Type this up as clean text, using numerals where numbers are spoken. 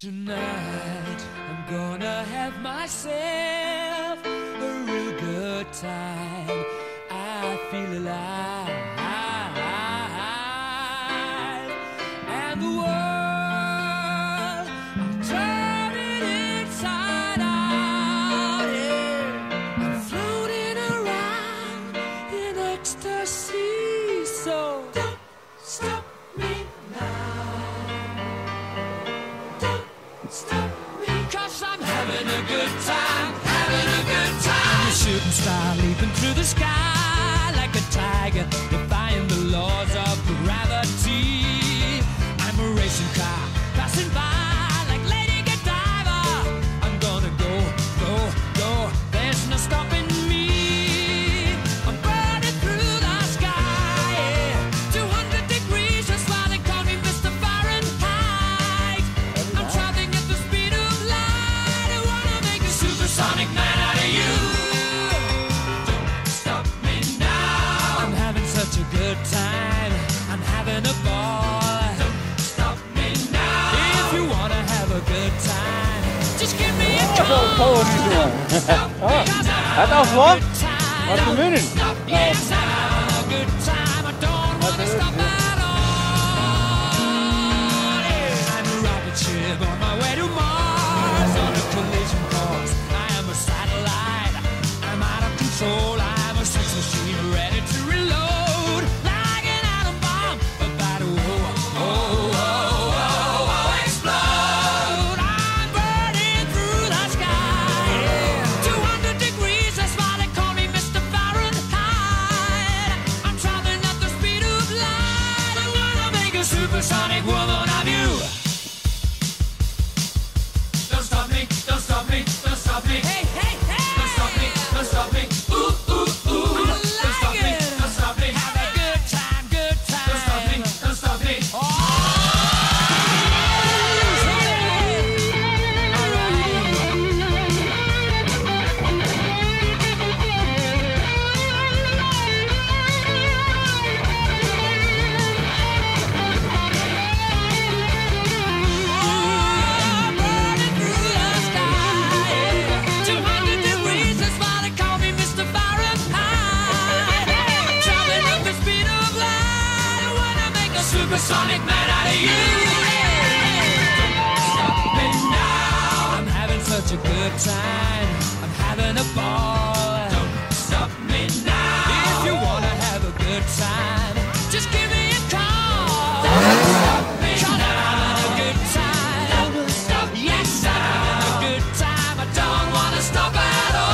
Tonight I'm gonna have myself a real good time. I feel alive, and the world I'm turning inside out. Yeah. I'm floating around in ecstasy. So don't stop me now. Stop me, 'cause I'm having a good time, having a good time. I'm a shooting star leaping through the sky like a tiger, defying the laws of gravity. I'm a racing car passing by like Lady Godiva. I'm gonna go, go, go. There's no stopping me. I'm burning through the sky, yeah. 200 degrees, that's why they call me Mr. Fahrenheit. I'm traveling at the speed of light. I wanna make a supersonic man out of you. Don't stop me now. I'm having such a good time. I'm having a ball. Don't stop me now. If you wanna have a good time, just give me a call. What are you doing? Hat afslag? Wat is de mening? Yes, I'm having a good time. I don't wanna stop at all. Yeah. I'm a rocket ship on my way to Mars on a collision course. I am a satellite. I'm out of control. I'm a sex machine ready to reload like an atom bomb about to explode. I'm burning through the sky. Yeah. 200 degrees, that's why they call me Mr. Fahrenheit. I'm traveling at the speed of light. I wanna make a supersonic woman of you. Don't stop me, don't stop me, don't stop me. Hey, hey, hey. Don't stop me, don't stop me. Ooh, ooh, ooh. Don't stop me, don't stop me. Have a good time, good time. Don't stop me, don't stop me. Oh, burning through the sky. 200 degrees, that's why they call me Mr. Fahrenheit. Traveling at the speed of light. I wanna make a supersonic man out of you. Don't stop me now. I'm having such a good time. I'm having a ball. Don't stop me now. If you wanna have a good time, just give me a call. Don't stop me now. I'm having a good time. Don't stop me. Yes, I'm having a good time. I don't wanna stop at all.